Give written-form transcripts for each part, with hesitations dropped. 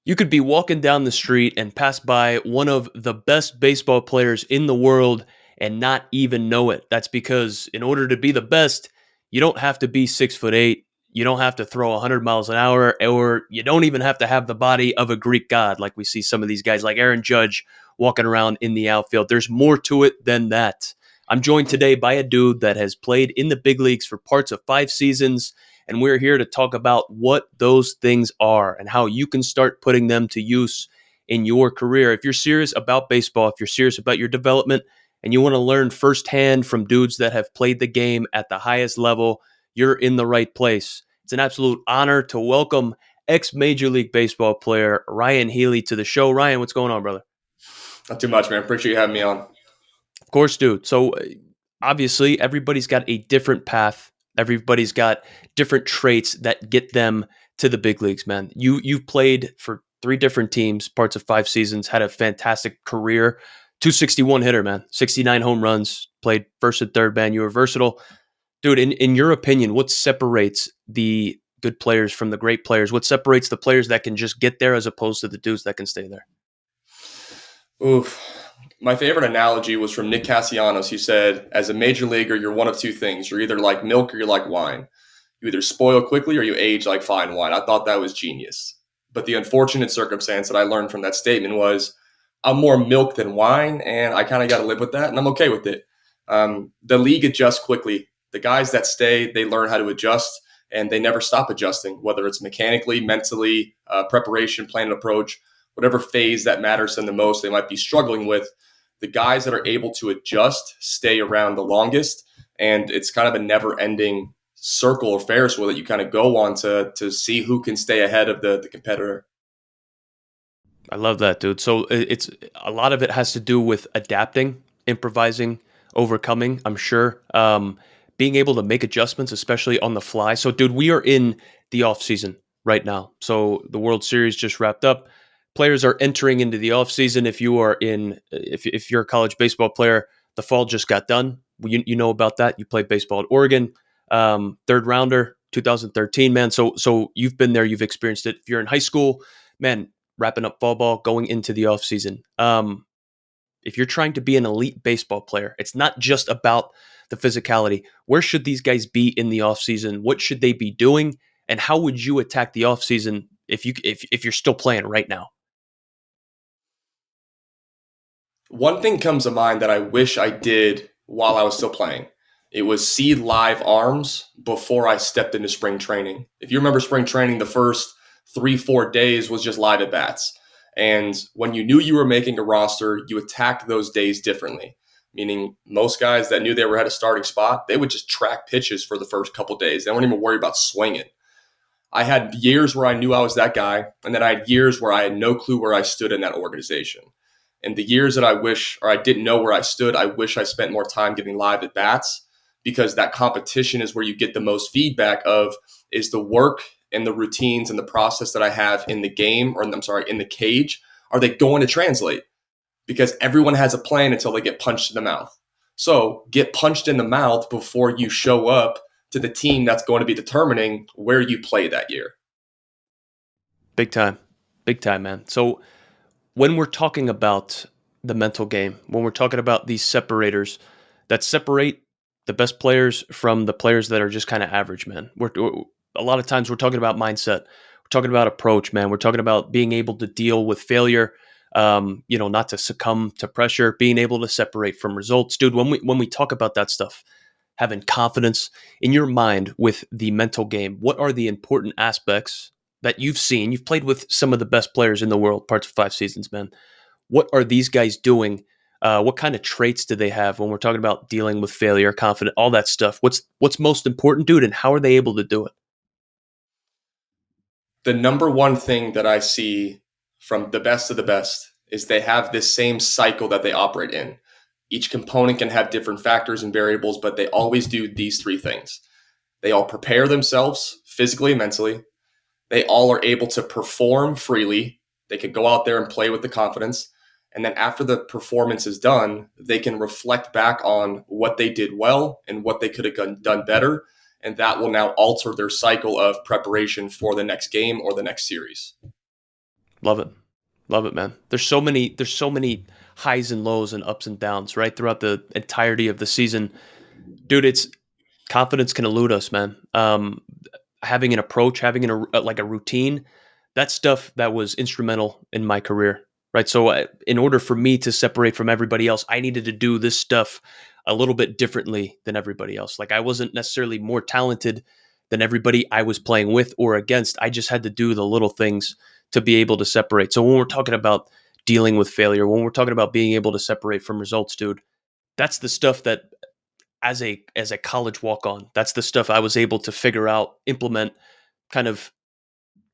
You could be walking down the street and pass by one of the best baseball players in the world and not even know it. That's because in order to be the best, you don't have to be 6'8". You don't have to throw 100 miles an hour, or you don't even have to have the body of a Greek god like we see some of these guys like Aaron Judge walking around in the outfield. There's more to it than that. I'm joined today by a dude that has played in the big leagues for parts of 5 seasons, and we're here to talk about what those things are and how you can start putting them to use in your career. If you're serious about baseball, if you're serious about your development, and you want to learn firsthand from dudes that have played the game at the highest level, you're in the right place. It's an absolute honor to welcome ex-Major League Baseball player Ryon Healy to the show. Ryan, what's going on, brother? Not too much, man. Appreciate you having me on. Of course, dude. So obviously, everybody's got a different path. Everybody's got different traits that get them to the big leagues, man. You've played for 3 different teams, parts of 5 seasons, had a fantastic career. 261 hitter, man. 69 home runs, played first and third, man. You were versatile. Dude, in your opinion, what separates the good players from the great players? What separates the players that can just get there as opposed to the dudes that can stay there? Oof. My favorite analogy was from Nick Cassianos. He said, as a major leaguer, you're one of two things. You're either like milk or you're like wine. You either spoil quickly or you age like fine wine. I thought that was genius. But the unfortunate circumstance that I learned from that statement was I'm more milk than wine, and I kind of got to live with that, and I'm okay with it. The league adjusts quickly. The guys that stay, they learn how to adjust, and they never stop adjusting, whether it's mechanically, mentally, preparation, plan, and approach, whatever phase that matters to them the most they might be struggling with. The guys that are able to adjust stay around the longest, and it's kind of a never-ending circle or Ferris wheel that you kind of go on to see who can stay ahead of the competitor. I love that, dude. So it's a lot of it has to do with adapting, improvising, overcoming, I'm sure. Being able to make adjustments, especially on the fly. So, dude, we are in the off season right now. So the World Series just wrapped up. Players are entering into the off season. If you're a college baseball player, the fall just got done. You know about that. You played baseball at Oregon, third rounder, 2013, man. So you've been there, you've experienced it. If you're in high school, man, wrapping up fall ball, going into the offseason. If you're trying to be an elite baseball player, it's not just about the physicality. Where should these guys be in the offseason? What should they be doing? And how would you attack the offseason if you're still playing right now? One thing comes to mind that I wish I did while I was still playing. It was see live arms before I stepped into spring training. If you remember spring training, the first 3, 4 days was just live at bats. And when you knew you were making a roster, you attacked those days differently. Meaning most guys that knew they were at a starting spot, they would just track pitches for the first couple days. They weren't even worried about swinging. I had years where I knew I was that guy, and then I had years where I had no clue where I stood in that organization. And the years that I wish, or I didn't know where I stood, I wish I spent more time getting live at bats, because that competition is where you get the most feedback of, is the work and the routines and the process that I have in the game, or I'm sorry, in the cage, are they going to translate? Because everyone has a plan until they get punched in the mouth. So get punched in the mouth before you show up to the team that's going to be determining where you play that year. Big time, man. So when we're talking about the mental game, when we're talking about these separators that separate the best players from the players that are just kind of average, man. A lot of times we're talking about mindset. We're talking about approach, man. We're talking about being able to deal with failure, not to succumb to pressure, being able to separate from results. Dude, when we talk about that stuff, having confidence in your mind with the mental game, what are the important aspects that you've seen? You've played with some of the best players in the world, parts of 5 seasons, man. What are these guys doing? What kind of traits do they have when we're talking about dealing with failure, confident, all that stuff? What's most important, dude, and how are they able to do it? The number one thing that I see from the best of the best is they have this same cycle that they operate in. Each component can have different factors and variables, but they always do these three things. They all prepare themselves physically and mentally. They all are able to perform freely. They can go out there and play with the confidence. And then after the performance is done, they can reflect back on what they did well and what they could have done better. And that will now alter their cycle of preparation for the next game or the next series. Love it. Love it, man. There's so many highs and lows and ups and downs, right? Throughout the entirety of the season. Dude, it's confidence can elude us, man. Having an approach, having like a routine, that stuff that was instrumental in my career, right? So, in order for me to separate from everybody else, I needed to do this stuff a little bit differently than everybody else. Like I wasn't necessarily more talented than everybody I was playing with or against. I just had to do the little things to be able to separate. So when we're talking about dealing with failure, when we're talking about being able to separate from results, dude, that's the stuff that as a college walk on, that's the stuff I was able to figure out, implement, kind of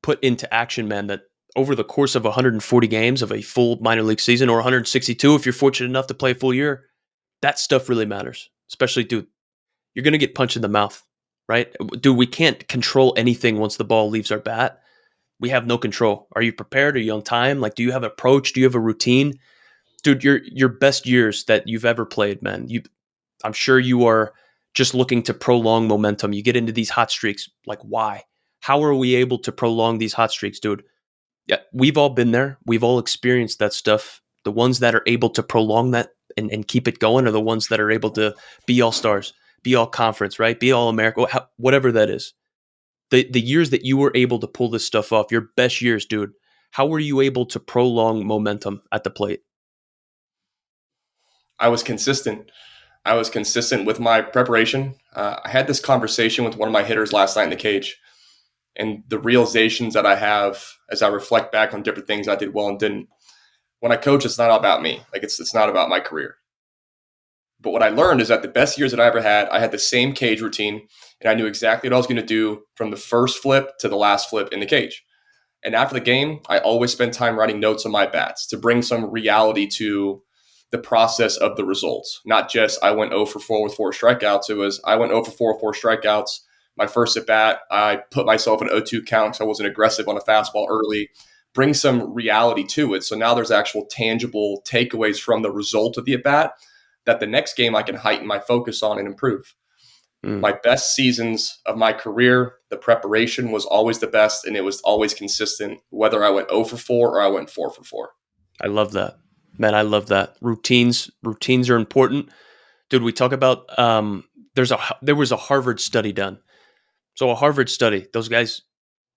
put into action, man. That over the course of 140 games of a full minor league season, or 162 if you're fortunate enough to play a full year, that stuff really matters. Especially, dude, you're gonna get punched in the mouth, right? Dude, we can't control anything once the ball leaves our bat. We have no control. Are you prepared? Are you on time? Like, do you have an approach? Do you have a routine? Dude, your best years that you've ever played, man. I'm sure you are just looking to prolong momentum. You get into these hot streaks. Like, why? How are we able to prolong these hot streaks, dude? Yeah, we've all been there. We've all experienced that stuff. The ones that are able to prolong that and keep it going are the ones that are able to be all stars, be all conference, right? Be all America, whatever that is. The years that you were able to pull this stuff off, your best years, dude, how were you able to prolong momentum at the plate? I was consistent. I was consistent with my preparation. I had this conversation with one of my hitters last night in the cage, and the realizations that I have as I reflect back on different things I did well and didn't. When I coach, it's not about me. Like it's not about my career. But what I learned is that the best years that I ever had, I had the same cage routine, and I knew exactly what I was going to do from the first flip to the last flip in the cage. And after the game, I always spend time writing notes on my bats to bring some reality to the process of the results. Not just I went 0 for 4 with 4 strikeouts. It was I went 0 for 4 with 4 strikeouts. My first at bat, I put myself in an 0-2 count, so I wasn't aggressive on a fastball early. Bring some reality to it. So now there's actual tangible takeaways from the result of the at bat that the next game I can heighten my focus on and improve. Mm, My best seasons of my career, the preparation was always the best, and it was always consistent, whether I went 0 for 4 or I went 4 for 4. I love that, man. I love that. Routines are important, dude. We talk about there was a Harvard study done. So a Harvard study, those guys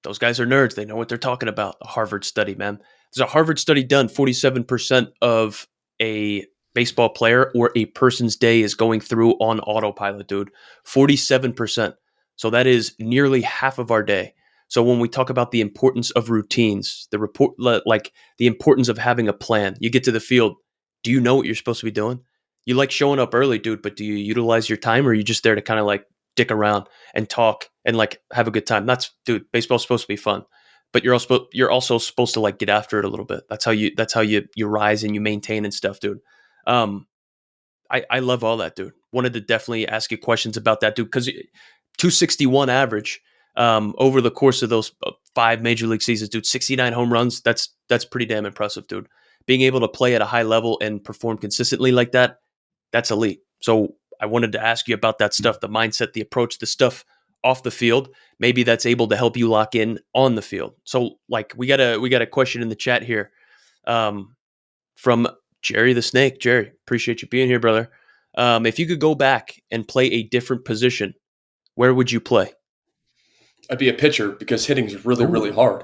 are nerds. They know what they're talking about. A Harvard study, man. There's a Harvard study done. 47% of a baseball player or a person's day is going through on autopilot, dude. 47%. So that is nearly half of our day. So when we talk about the importance of routines, like the importance of having a plan, you get to the field. Do you know what you're supposed to be doing? You like showing up early, dude, but do you utilize your time, or are you just there to kind of like dick around and talk and like have a good time? That's, dude, baseball's supposed to be fun, but you're also supposed to like get after it a little bit. That's how you rise and you maintain and stuff, dude. Um, I love all that, dude. Wanted to definitely ask you questions about that, dude, because 261 average over the course of those 5 major league seasons, dude. 69 home runs. That's pretty damn impressive, dude. Being able to play at a high level and perform consistently like that, that's elite. So I wanted to ask you about that stuff, the mindset, the approach, the stuff off the field. Maybe that's able to help you lock in on the field. So like we got a question in the chat here from Jerry the Snake. Jerry, appreciate you being here, brother. If you could go back and play a different position, where would you play? I'd be a pitcher because hitting is really, really Oh, hard.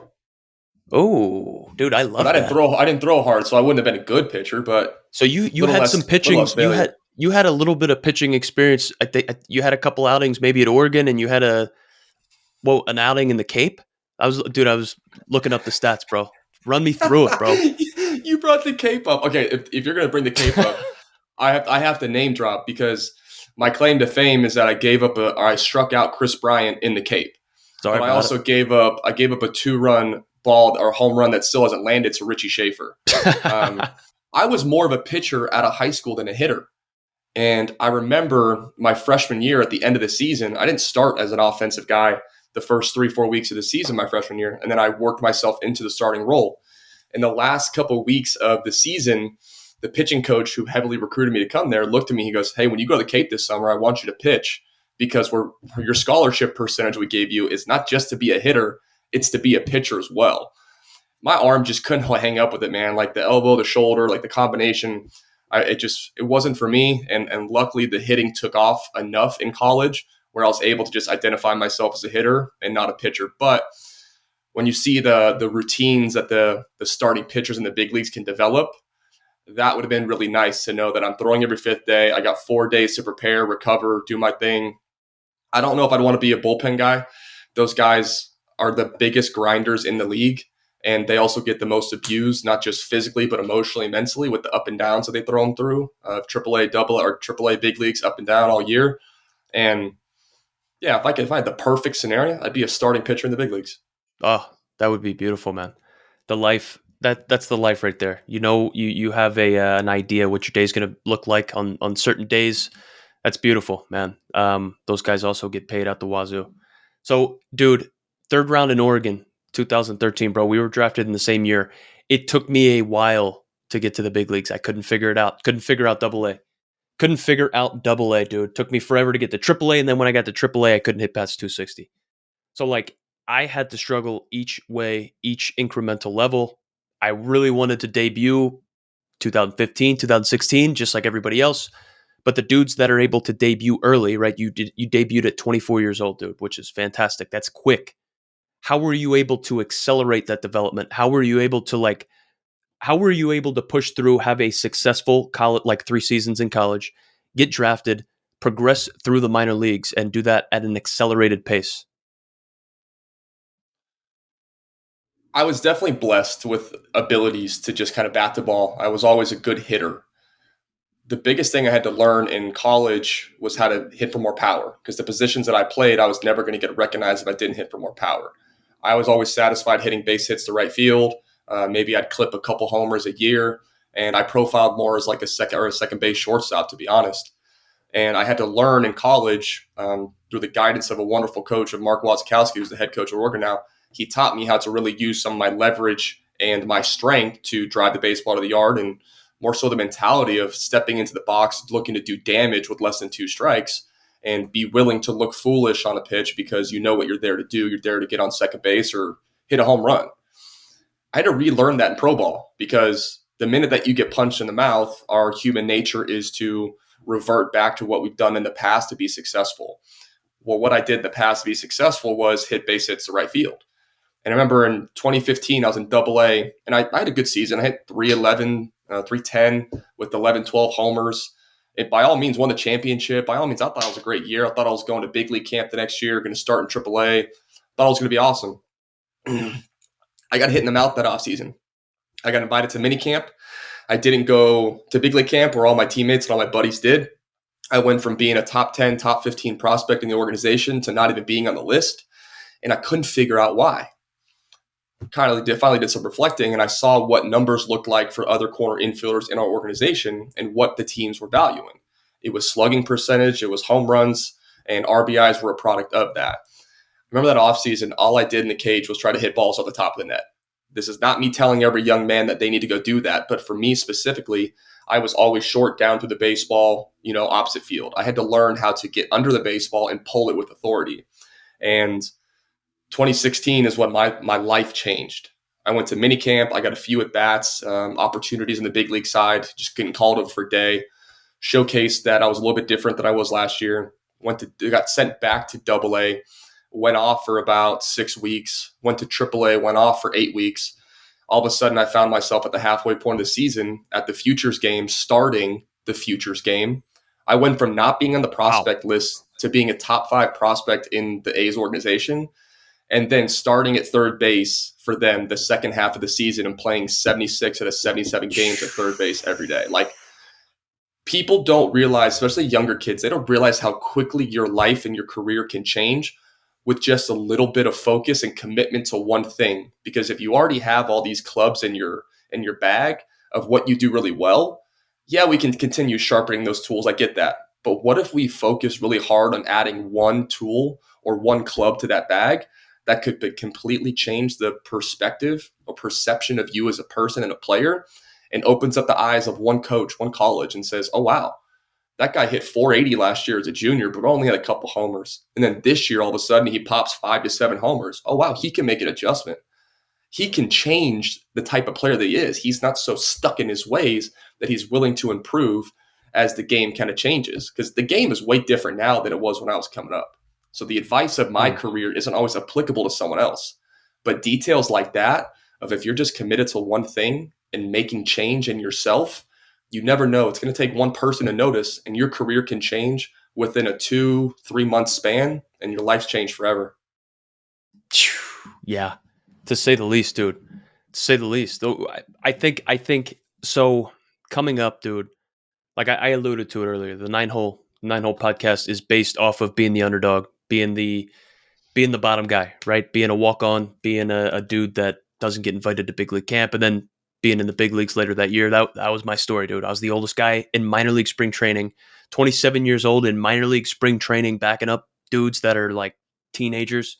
oh, dude, I But love that. I didn't throw hard, so I wouldn't have been a good pitcher, but So you had some little pitching. less You failure. had a little bit of pitching experience. I think you had a couple outings, maybe at Oregon, and you had an outing in the Cape. I was looking up the stats, bro. Run me through it, bro. You brought the cape up. Okay, if you're gonna bring the cape up, I have to name drop because my claim to fame is that I struck out Chris Bryant in the Cape, Sorry but about I gave up a 2-run ball or home run that still hasn't landed to Richie Schaefer. Um, it. I was more of a pitcher out of high school than a hitter, and I remember my freshman year at the end of the season, I didn't start as an offensive guy the first 3-4 weeks of the season my freshman year, and then I worked myself into the starting role. In the last couple of weeks of the season, the pitching coach who heavily recruited me to come there looked at me. He goes, "Hey, when you go to the Cape this summer, I want you to pitch because your scholarship percentage we gave you is not just to be a hitter, it's to be a pitcher as well." my arm just couldn't hang up with it, man. Like the elbow, the shoulder, like the combination, it wasn't for me. And luckily, the hitting took off enough in college where I was able to just identify myself as a hitter and not a pitcher. But when you see the routines that the starting pitchers in the big leagues can develop, that would have been really nice to know that I'm throwing every fifth day. I got 4 days to prepare, recover, do my thing. I don't know if I'd want to be a bullpen guy. Those guys are the biggest grinders in the league, and they also get the most abused, not just physically, but emotionally, mentally, with the up and downs that they throw them through. AAA, double, or AAA big leagues, up and down all year. And yeah, if I had the perfect scenario, I'd be a starting pitcher in the big leagues. Oh, that would be beautiful, man. The life that's the life right there. You have an idea what your day's going to look like on certain days. That's beautiful, man. Those guys also get paid out the wazoo. So, dude, third round in Oregon, 2013, bro. We were drafted in the same year. It took me a while to get to the big leagues. I couldn't figure it out. Couldn't figure out double A. Couldn't figure out double A, dude. Took me forever to get to triple A, and then when I got to triple A, I couldn't hit past 260. So like I had to struggle each way, each incremental level. I really wanted to debut 2015, 2016, just like everybody else. But the dudes that are able to debut early, right? You debuted at 24 years old, dude, which is fantastic. That's quick. How were you able to accelerate that development? How were you able to push through, have a successful college, like 3 seasons in college, get drafted, progress through the minor leagues, and do that at an accelerated pace? I was definitely blessed with abilities to just kind of bat the ball. I was always a good hitter. The biggest thing I had to learn in college was how to hit for more power, because the positions that I played, I was never going to get recognized if I didn't hit for more power. I was always satisfied hitting base hits to right field. Maybe I'd clip a couple homers a year, and I profiled more as like a second base shortstop, to be honest. And I had to learn in college through the guidance of a wonderful coach of Mark Wasikowski, who's the head coach of Oregon now. He taught me how to really use some of my leverage and my strength to drive the baseball to the yard, and more so the mentality of stepping into the box, looking to do damage with less than 2 strikes, and be willing to look foolish on a pitch because you know what you're there to do. You're there to get on second base or hit a home run. I had to relearn that in pro ball, because the minute that you get punched in the mouth, our human nature is to revert back to what we've done in the past to be successful. Well, what I did in the past to be successful was hit base hits to right field. And I remember in 2015, I was in double A, and I had a good season. I hit 311, 310 with 11, 12 homers. It by all means won the championship. By all means, I thought it was a great year. I thought I was going to big league camp the next year, going to start in triple A. Thought it was going to be awesome. I got hit in the mouth that offseason. I got invited to mini camp. I didn't go to big league camp where all my teammates and all my buddies did. I went from being a top 10, top 15 prospect in the organization to not even being on the list. And I couldn't figure out why. Finally did some reflecting, and I saw what numbers looked like for other corner infielders in our organization and what the teams were valuing. It was slugging percentage, it was home runs, and RBIs were a product of that. Remember that offseason, all I did in the cage was try to hit balls off the top of the net. This is not me telling every young man that they need to go do that, but for me specifically, I was always short down to the baseball, opposite field. I had to learn how to get under the baseball and pull it with authority. And 2016 is when my life changed. I went to minicamp. I got a few at-bats, opportunities in the big league side, just getting called up for a day, showcased that I was a little bit different than I was last year. Got sent back to double A, went off for about 6 weeks, went to triple A, went off for 8 weeks. All of a sudden, I found myself at the halfway point of the season at the Futures game, starting the Futures game. I went from not being on the prospect list to being a top 5 prospect in the A's organization, and then starting at third base for them the second half of the season and playing 76 out of 77 games at third base every day. Like, people don't realize, especially younger kids, they don't realize how quickly your life and your career can change with just a little bit of focus and commitment to one thing. Because if you already have all these clubs in your bag of what you do really well, yeah, we can continue sharpening those tools. I get that. But what if we focus really hard on adding one tool or one club to that bag that could completely change the perspective or perception of you as a person and a player, and opens up the eyes of one coach, one college, and says, oh, wow, that guy hit 480 last year as a junior, but only had a couple homers. And then this year, all of a sudden, he pops 5 to 7 homers. Oh, wow, he can make an adjustment. he can change the type of player that he is. He's not so stuck in his ways that he's willing to improve as the game kind of changes, because the game is way different now than it was when I was coming up. So the advice of my Mm. career isn't always applicable to someone else. But details like that, of if you're just committed to one thing and making change in yourself, you never know. It's going to take one person to notice, and your career can change within a 2-3 month span, and your life's changed forever. Yeah, to say the least, dude. To say the least. Though I think so. Coming up, dude. Like I alluded to it earlier, the nine hole podcast is based off of being the underdog, being the bottom guy, right? Being a walk on, being a dude that doesn't get invited to big league camp, and then being in the big leagues later that year. That was my story, dude. I was the oldest guy in minor league spring training, 27 years old in minor league spring training, backing up dudes that are like teenagers,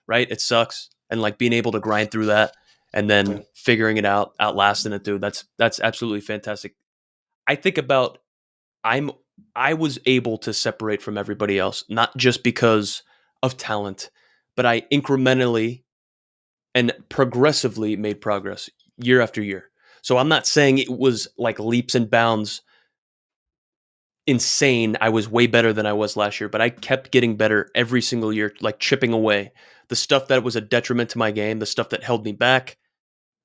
right? It sucks. And like being able to grind through that and Yeah. then figuring it out, outlasting it, dude. That's absolutely fantastic. I think about I'm I was able to separate from everybody else, not just because of talent, but I incrementally and progressively made progress year after year. So I'm not saying it was like leaps and bounds insane. I was way better than I was last year, but I kept getting better every single year, like chipping away. The stuff that was a detriment to my game, the stuff that held me back,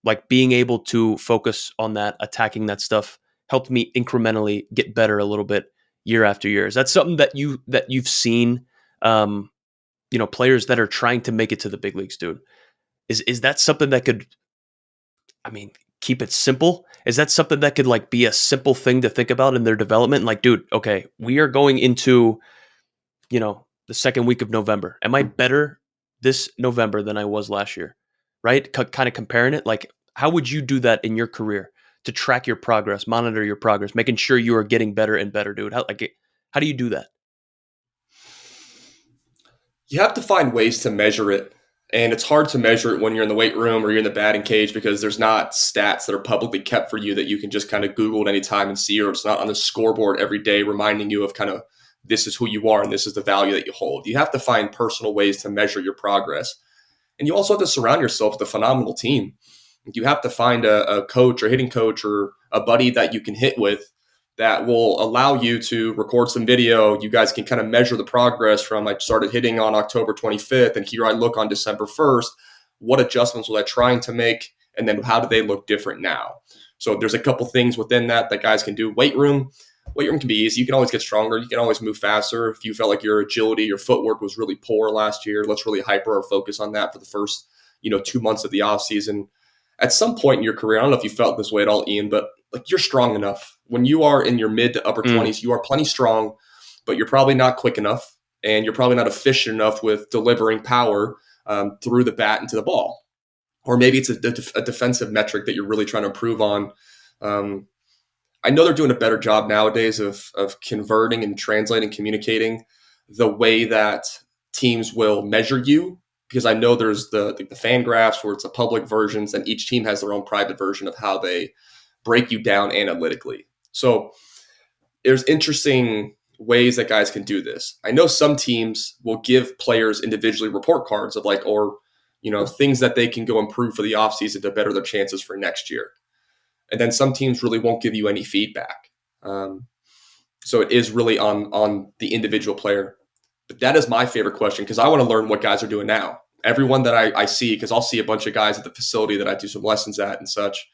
like being able to focus on that, attacking that stuff helped me incrementally get better a little bit year after year. Is that something that you've seen um, players that are trying to make it to the big leagues, dude? Is that something that could, I mean, keep it simple? Is that something that could like be a simple thing to think about in their development? Like, dude, okay, we are going into, the second week of November. Am I better this November than I was last year? Right? Kind of comparing it. Like, how would you do that in your career to track your progress, monitor your progress, making sure you are getting better and better, dude? How do you do that? You have to find ways to measure it. And it's hard to measure it when you're in the weight room or you're in the batting cage, because there's not stats that are publicly kept for you that you can just kind of Google at any time and see, or it's not on the scoreboard every day reminding you of kind of this is who you are and this is the value that you hold. You have to find personal ways to measure your progress. And you also have to surround yourself with a phenomenal team. You have to find a coach or hitting coach or a buddy that you can hit with that will allow you to record some video. You guys can kind of measure the progress from I started hitting on October 25th and here I look on December 1st. What adjustments was I trying to make? And then how do they look different now? So there's a couple things within that guys can do. Weight room can be easy. You can always get stronger. You can always move faster. If you felt like your agility, your footwork was really poor last year, let's really hyper or focus on that for the first 2 months of the off season. At some point in your career, I don't know if you felt this way at all, Ian, but like you're strong enough. When you are in your mid to upper Mm. 20s, you are plenty strong, but you're probably not quick enough, and you're probably not efficient enough with delivering power through the bat into the ball. Or maybe it's a defensive metric that you're really trying to improve on. Um, I know they're doing a better job nowadays of converting and translating, communicating the way that teams will measure you. Because I know there's the fan graphs where it's a public versions, and each team has their own private version of how they break you down analytically. So there's interesting ways that guys can do this. I know some teams will give players individually report cards of like, or things that they can go improve for the offseason to better their chances for next year. And then some teams really won't give you any feedback. So it is really on the individual player. But that is my favorite question, because I want to learn what guys are doing now. Everyone that I see, because I'll see a bunch of guys at the facility that I do some lessons at and such.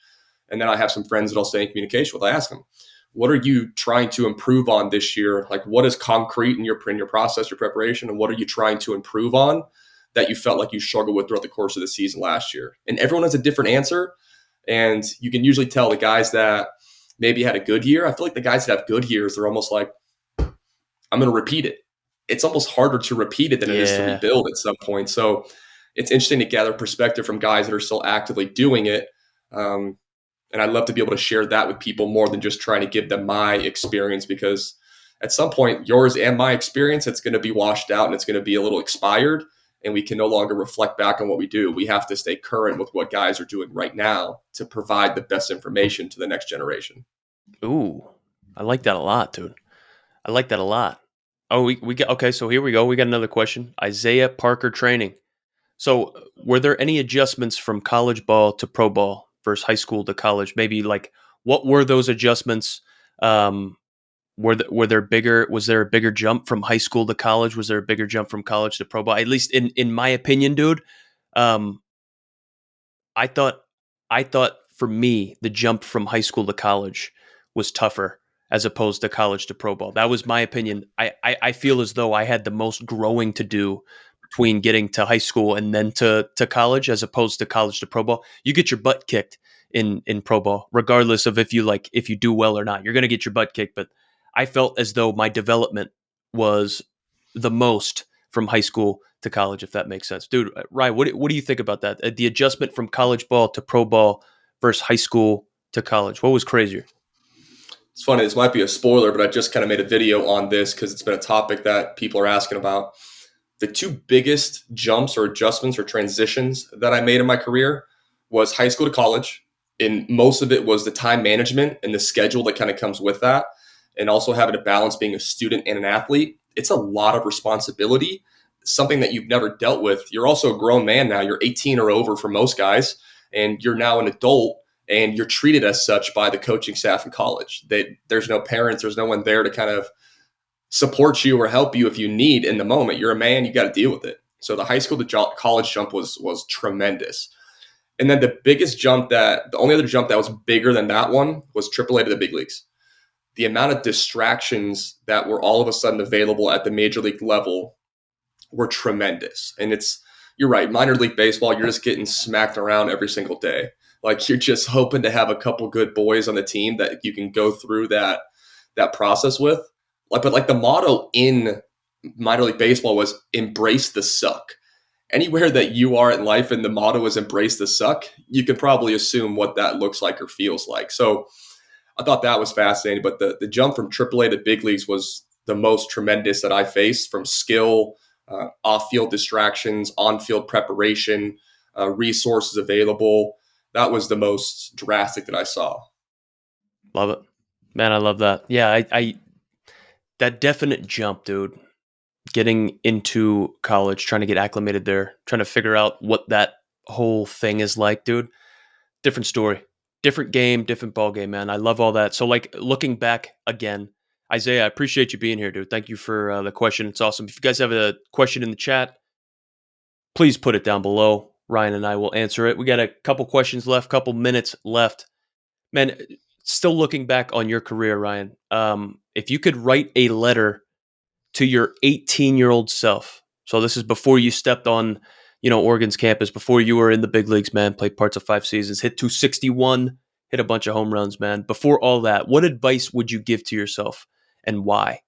And then I have some friends that I'll stay in communication with. I ask them, what are you trying to improve on this year? Like, what is concrete in your process, your preparation, and what are you trying to improve on that you felt like you struggled with throughout the course of the season last year? And everyone has a different answer. And you can usually tell the guys that maybe had a good year. I feel like the guys that have good years, they're almost like, I'm going to repeat it. It's almost harder to repeat it than it is to Yeah. rebuild at some point. So it's interesting to gather perspective from guys that are still actively doing it. And I'd love to be able to share that with people more than just trying to give them my experience, because at some point, yours and my experience, it's going to be washed out and it's going to be a little expired, and we can no longer reflect back on what we do. We have to stay current with what guys are doing right now to provide the best information to the next generation. Ooh, I like that a lot, dude. I like that a lot. Oh, we got okay. So here we go. We got another question. Isaiah Parker training. So, were there any adjustments from college ball to pro ball versus high school to college? Maybe like what were those adjustments? Um, were there bigger? Was there a bigger jump from high school to college? Was there a bigger jump from college to pro ball? At least in my opinion, dude. Um, I thought I thought for me the jump from high school to college was tougher as opposed to college to pro ball. That was my opinion. I feel as though I had the most growing to do between getting to high school and then to college as opposed to college to pro ball. You get your butt kicked in pro ball, regardless of if you do well or not. You're gonna get your butt kicked. But I felt as though my development was the most from high school to college, if that makes sense. Dude, Ryan, what do you think about that? The adjustment from college ball to pro ball versus high school to college. What was crazier? It's funny, this might be a spoiler, but I just kind of made a video on this because it's been a topic that people are asking about. The two biggest jumps or adjustments or transitions that I made in my career was high school to college. And most of it was the time management and the schedule that kind of comes with that. And also having to balance being a student and an athlete. It's a lot of responsibility, something that you've never dealt with. You're also a grown man now. You're 18 or over for most guys, and you're now an adult and you're treated as such by the coaching staff in college. There's no parents, there's no one there to kind of support you or help you if you need in the moment. You're a man, you got to deal with it. So the high school to college jump was tremendous. And then the only other jump that was bigger than that one was AAA to the big leagues. The amount of distractions that were all of a sudden available at the major league level were tremendous. And you're right, minor league baseball, you're just getting smacked around every single day. Like you're just hoping to have a couple good boys on the team that you can go through that process with. But the motto in minor league baseball was embrace the suck. Anywhere that you are in life and the motto is embrace the suck, you can probably assume what that looks like or feels like. So I thought that was fascinating. But the jump from AAA to big leagues was the most tremendous that I faced, from skill, off-field distractions, on-field preparation, resources available. That was the most drastic that I saw. Love it. Man, I love that. Yeah, I that definite jump, dude. Getting into college, trying to get acclimated there, trying to figure out what that whole thing is like, dude. Different story, different game, different ball game, man. I love all that. So, like, looking back again, Isaiah, I appreciate you being here, dude. Thank you for the question. It's awesome. If you guys have a question in the chat, please put it down below. Ryan and I will answer it. We got a couple questions left, couple minutes left. Man, still looking back on your career, Ryan, if you could write a letter to your 18-year-old self, so this is before you stepped on, Oregon's campus, before you were in the big leagues, man, played parts of 5 seasons, hit 261, hit a bunch of home runs, man. Before all that, what advice would you give to yourself and why?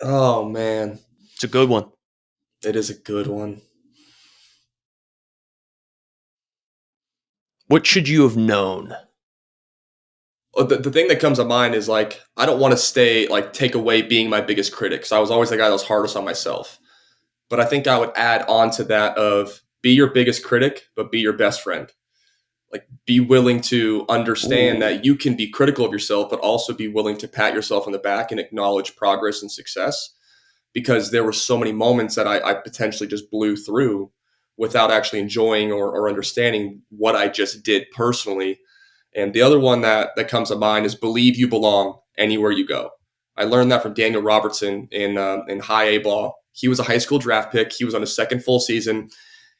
Oh man, It's a good one. it is a good one. What should you have known? The thing that comes to mind is I don't want to take away being my biggest critic. So I was always the guy that was hardest on myself. But I think I would add on to that of be your biggest critic, but be your best friend. Like be willing to understand that you can be critical of yourself, but also be willing to pat yourself on the back and acknowledge progress and success. Because there were so many moments that I potentially just blew through without actually enjoying or understanding what I just did personally. And the other one that comes to mind is believe you belong anywhere you go. I learned that from Daniel Robertson in high A ball. He was a high school draft pick. He was on his second full season.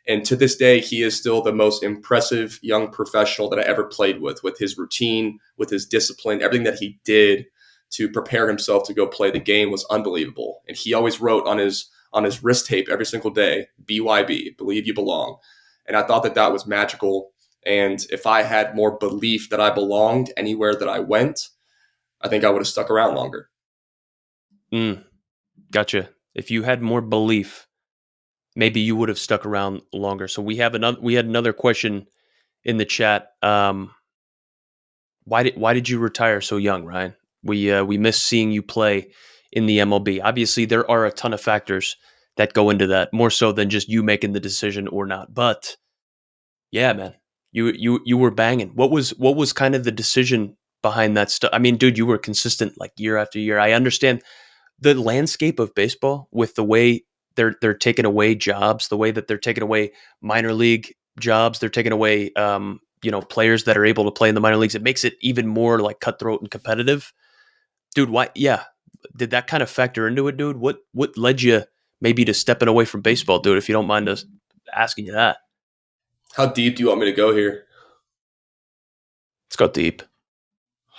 And to this day, he is still the most impressive young professional that I ever played with his routine, with his discipline, everything that he did to prepare himself to go play the game was unbelievable. And he always wrote on his wrist tape every single day, BYB, believe you belong. And I thought that was magical. And if I had more belief that I belonged anywhere that I went, I think I would have stuck around longer. Gotcha. If you had more belief, maybe you would have stuck around longer. So we had another question in the chat. Why did you retire so young, Ryan? We miss seeing you play in the MLB. Obviously, there are a ton of factors that go into that, more so than just you making the decision or not. But yeah, man, you were banging. What was kind of the decision behind that stuff? I mean, dude, you were consistent like year after year. I understand the landscape of baseball with the way they're taking away jobs, the way that they're taking away minor league jobs, they're taking away players that are able to play in the minor leagues. It makes it even more like cutthroat and competitive. Dude, why yeah. Did that kind of factor into it, dude? What led you maybe to stepping away from baseball, dude, if you don't mind us asking you that? How deep do you want me to go here? Let's go deep.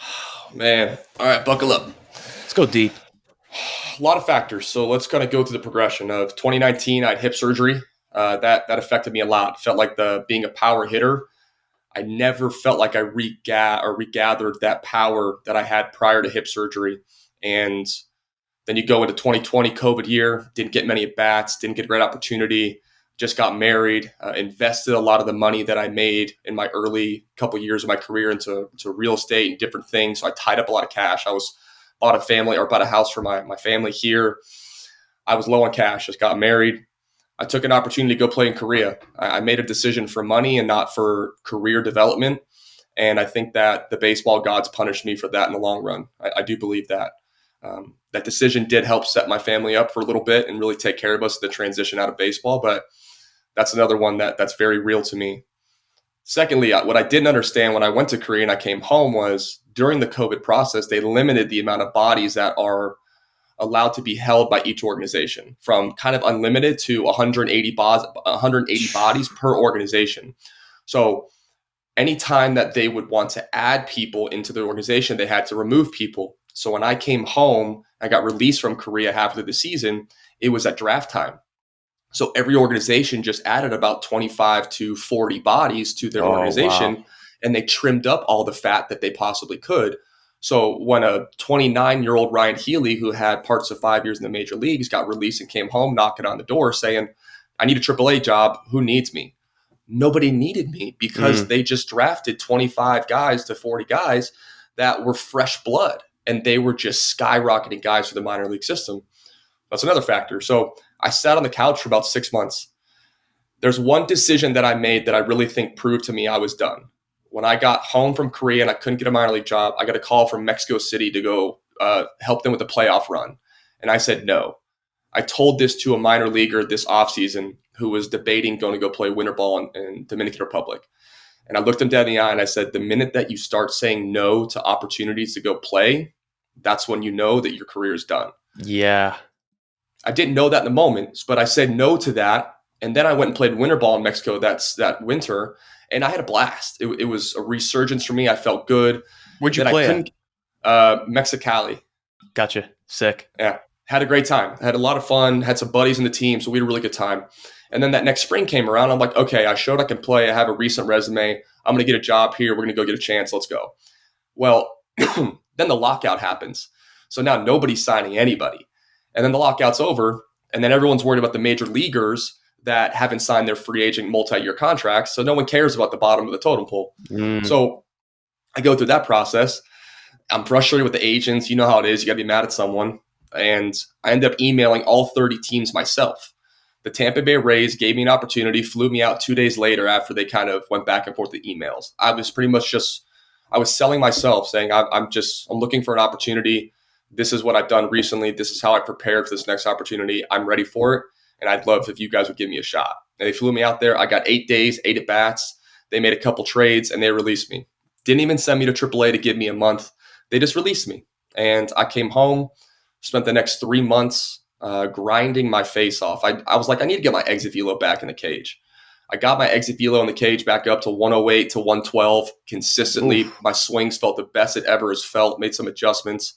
Oh, man. All right, buckle up. Let's go deep. A lot of factors. So let's kind of go through the progression of 2019. I had hip surgery. That affected me a lot. Felt like being a power hitter. I never felt like I regathered that power that I had prior to hip surgery. And then you go into 2020 COVID year, didn't get many at bats, didn't get a great opportunity, just got married, invested a lot of the money that I made in my early couple years of my career into real estate and different things. So I tied up a lot of cash. Bought a house for my family here. I was low on cash, just got married. I took an opportunity to go play in Korea. I made a decision for money and not for career development. And I think that the baseball gods punished me for that in the long run. I do believe that. That decision did help set my family up for a little bit and really take care of us the transition out of baseball. But that's another one that's very real to me. Secondly, what I didn't understand when I went to Korea and I came home was during the COVID process, they limited the amount of bodies that are allowed to be held by each organization from kind of unlimited to 180 bodies per organization. So anytime that they would want to add people into the organization, they had to remove people. So when I came home, I got released from Korea halfway through the season, it was at draft time. So every organization just added about 25 to 40 bodies to their organization, wow. and they trimmed up all the fat that they possibly could. So when a 29-year-old Ryon Healy, who had parts of 5 years in the major leagues, got released and came home knocking on the door saying, I need a AAA job. Who needs me? Nobody needed me because they just drafted 25 guys to 40 guys that were fresh blood, and they were just skyrocketing guys for the minor league system. That's another factor. So I sat on the couch for about 6 months. There's one decision that I made that I really think proved to me I was done. When I got home from Korea and I couldn't get a minor league job, I got a call from Mexico City to go help them with the playoff run. And I said no. I told this to a minor leaguer this offseason who was debating going to go play winter ball in Dominican Republic. And I looked him dead in the eye and I said, the minute that you start saying no to opportunities to go play, that's when you know that your career is done. Yeah. I didn't know that in the moment, but I said no to that. And then I went and played winter ball in Mexico that winter, and I had a blast. It was a resurgence for me. I felt good. Where'd you play at? Mexicali. Gotcha. Sick. Yeah. Had a great time. I had a lot of fun. Had some buddies in the team, so we had a really good time. And then that next spring came around. I'm like, okay, I showed I can play. I have a recent resume. I'm going to get a job here. We're going to go get a chance. Let's go. Well, then the lockout happens. So now nobody's signing anybody. And then the lockout's over, and then everyone's worried about the major leaguers that haven't signed their free agent multi-year contracts. So no one cares about the bottom of the totem pole. So I go through that process. I'm frustrated with the agents. You know how it is. You got to be mad at someone. And I end up emailing all 30 teams myself. The Tampa Bay Rays gave me an opportunity, flew me out 2 days later after they kind of went back and forth with emails. I was pretty much I was selling myself, saying I'm looking for an opportunity. This is what I've done recently. This is how I prepared for this next opportunity. I'm ready for it. And I'd love if you guys would give me a shot. And they flew me out there. I got 8 days, 8 at bats. They made a couple trades and they released me. Didn't even send me to AAA to give me a month. They just released me. And I came home, spent the next 3 months grinding my face off. I was like, I need to get my exit velo back in the cage. I got my exit velo in the cage back up to 108 to 112 consistently. Oof. My swings felt the best it ever has felt, made some adjustments.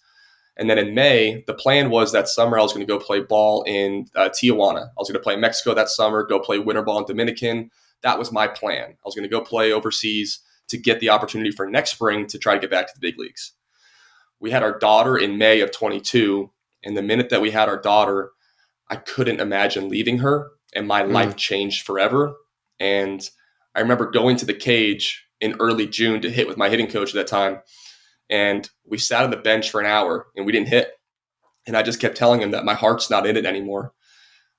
And then in May, the plan was that summer I was going to go play ball in Tijuana. I was going to play in Mexico that summer, go play winter ball in Dominican. That was my plan. I was going to go play overseas to get the opportunity for next spring to try to get back to the big leagues. We had our daughter in May of 22. And the minute that we had our daughter, I couldn't imagine leaving her. And my life changed forever. And I remember going to the cage in early June to hit with my hitting coach at that time. And we sat on the bench for an hour and we didn't hit. And I just kept telling him that my heart's not in it anymore.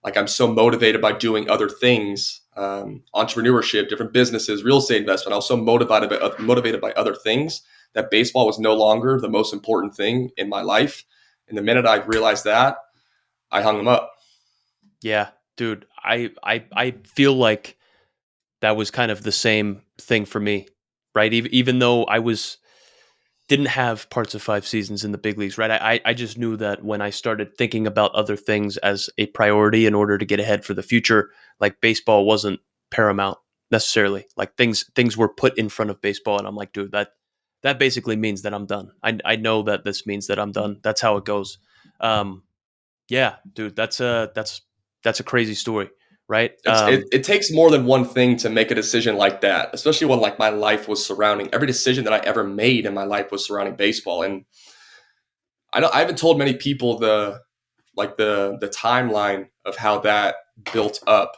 Like I'm so motivated by doing other things, entrepreneurship, different businesses, real estate investment. I was so motivated by other things that baseball was no longer the most important thing in my life. And the minute I realized that, I hung them up. Yeah, dude. I feel like that was kind of the same thing for me, right? Even though I was didn't have parts of 5 seasons in the big leagues, right? I just knew that when I started thinking about other things as a priority in order to get ahead for the future, like baseball wasn't paramount necessarily. Like things were put in front of baseball, and I'm like, dude, that basically means that I'm done. I know that this means that I'm done. That's how it goes. Um, yeah, dude, that's a crazy story, right? It takes more than one thing to make a decision like that, especially when like my life was surrounding every decision that I ever made in my life was surrounding baseball. And I haven't told many people the timeline of how that built up.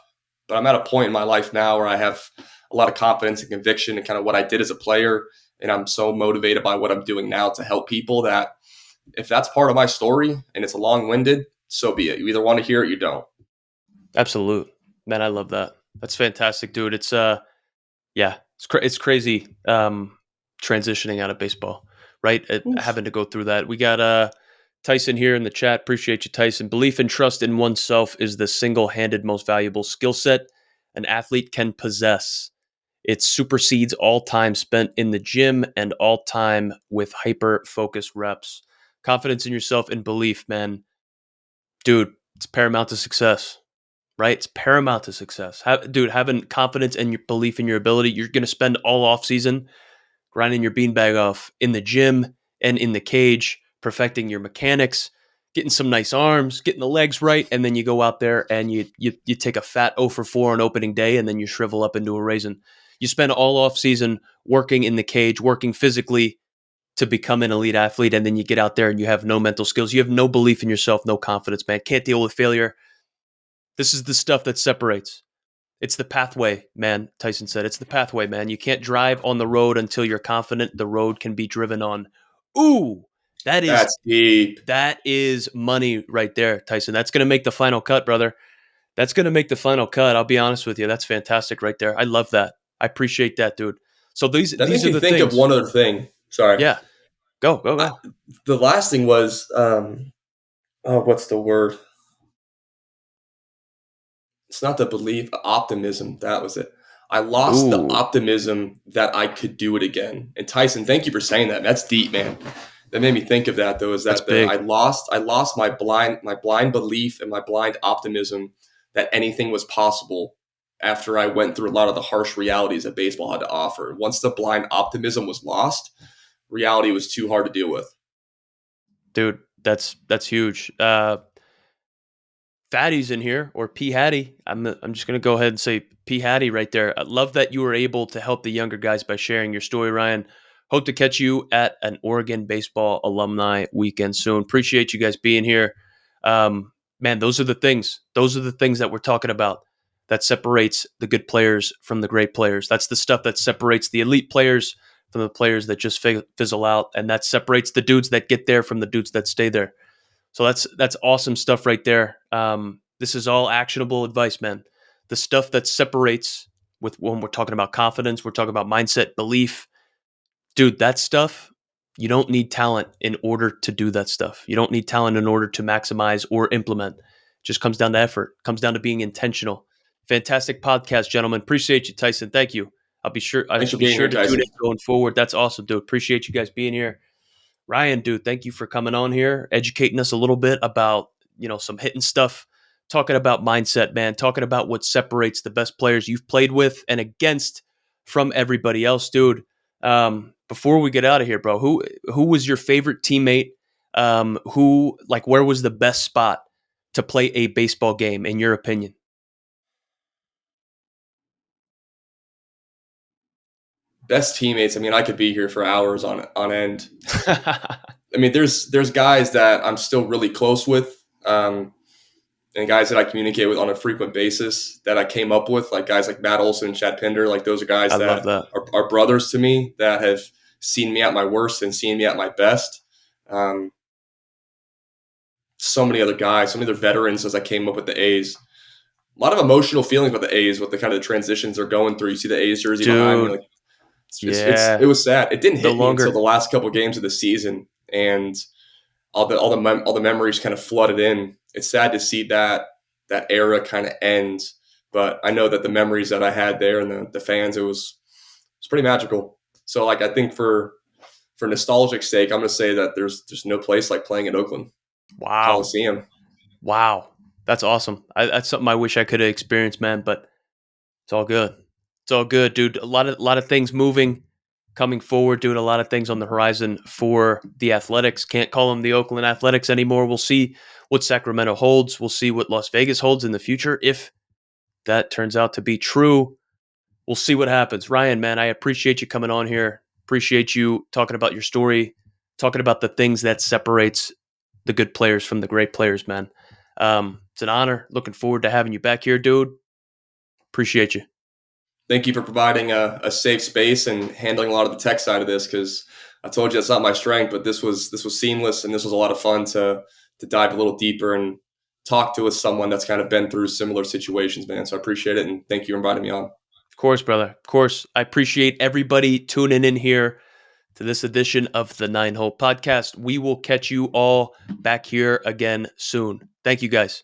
But I'm at a point in my life now where I have a lot of confidence and conviction in kind of what I did as a player, and I'm so motivated by what I'm doing now to help people that if that's part of my story and it's long-winded, so be it. You either want to hear it, you don't. Absolute, man. I love that. That's fantastic, dude. It's yeah, it's crazy transitioning out of baseball, right? Oof. Having to go through that. We got Tyson here in the chat. Appreciate you, Tyson. Belief and trust in oneself is the single-handed most valuable skill set an athlete can possess. It supersedes all time spent in the gym and all time with hyper focused reps. Confidence in yourself and belief, man. Dude, it's paramount to success, right? It's paramount to success. Dude, having confidence and your belief in your ability, you're going to spend all off season grinding your beanbag off in the gym and in the cage, perfecting your mechanics, getting some nice arms, getting the legs right, and then you go out there and you take a fat 0 for 4 on opening day, and then you shrivel up into a raisin. You spend all off season working in the cage, working physically to become an elite athlete, and then you get out there and you have no mental skills. You have no belief in yourself, no confidence, man. Can't deal with failure. This is the stuff that separates. It's the pathway, man. Tyson said, it's the pathway, man. You can't drive on the road until you're confident the road can be driven on. Ooh, that is That's deep. that is money right there, Tyson. That's going to make the final cut, brother. That's going to make the final cut. I'll be honest with you. That's fantastic right there. I love that. I appreciate that, dude. So these That these makes are me the think of things. one other thing. Sorry. Yeah. Go, go, I, go. the last thing was, oh, what's the word? It's not the belief, optimism. That was it. I lost the Ooh, optimism that I could do it again. And Tyson, thank you for saying that. That's deep, man. That made me think of that though. Is that's that the big. I lost my blind belief and my blind optimism that anything was possible after I went through a lot of the harsh realities that baseball had to offer. Once the blind optimism was lost, reality was too hard to deal with. Dude, that's huge. Fatty's in here, or P Hattie. I'm just gonna go ahead and say P Hattie right there. I love that you were able to help the younger guys by sharing your story, Ryan. Hope to catch you at an Oregon baseball alumni weekend soon. Appreciate you guys being here. Man, those are the things. Those are the things that we're talking about. That separates the good players from the great players. That's the stuff that separates the elite players from the players that just fizzle out, and that separates the dudes that get there from the dudes that stay there. So that's awesome stuff right there. This is all actionable advice, man. The stuff that separates with when we're talking about confidence, we're talking about mindset, belief, dude. That stuff you don't need talent in order to do that stuff. You don't need talent in order to maximize or implement. It just comes down to effort. Comes down to being intentional. Fantastic podcast, gentlemen. Appreciate you, Tyson. Thank you. I'll be sure. I'll Thanks for be being sure here, to tune in Tyson. going forward. That's awesome, dude. Appreciate you guys being here. Ryan, dude, thank you for coming on here, educating us a little bit about, some hitting stuff, talking about mindset, man, talking about what separates the best players you've played with and against from everybody else, dude. Before we get out of here, bro, who was your favorite teammate? Where was the best spot to play a baseball game in your opinion? Best teammates. I mean, I could be here for hours on end. I mean, there's guys that I'm still really close with, and guys that I communicate with on a frequent basis that I came up with, like guys like Matt Olson and Chad Pinder. Like those are I guys love that that. are brothers to me that have seen me at my worst and seen me at my best. Um, so many other guys, so many other veterans as I came up with the A's. A lot of emotional feelings about the A's with the kind of transitions they're going through. You see the A's jersey behind me, Dude, like it yeah. was sad. It didn't The hit me until longer the last couple games of the season, and all the memories kind of flooded in. It's sad to see that era kind of end, but I know that the memories that I had there and the fans, it's pretty magical. So like I think for nostalgic sake, I'm going to say that there's no place like playing at Oakland Wow. Coliseum. Wow. That's awesome. That's something I wish I could have experienced, man, but it's all good. It's all good, dude. A lot of things moving, coming forward, dude. A lot of things on the horizon for the Athletics. Can't call them the Oakland Athletics anymore. We'll see what Sacramento holds. We'll see what Las Vegas holds in the future. If that turns out to be true, we'll see what happens. Ryan, man, I appreciate you coming on here. Appreciate you talking about your story, talking about the things that separates the good players from the great players, man. It's an honor. Looking forward to having you back here, dude. Appreciate you. Thank you for providing a safe space and handling a lot of the tech side of this, because I told you that's not my strength, but this was seamless and this was a lot of fun to dive a little deeper and talk to with someone that's kind of been through similar situations, man. So I appreciate it and thank you for inviting me on. Of course, brother. Of course. I appreciate everybody tuning in here to this edition of the Nine Hole Podcast. We will catch you all back here again soon. Thank you, guys.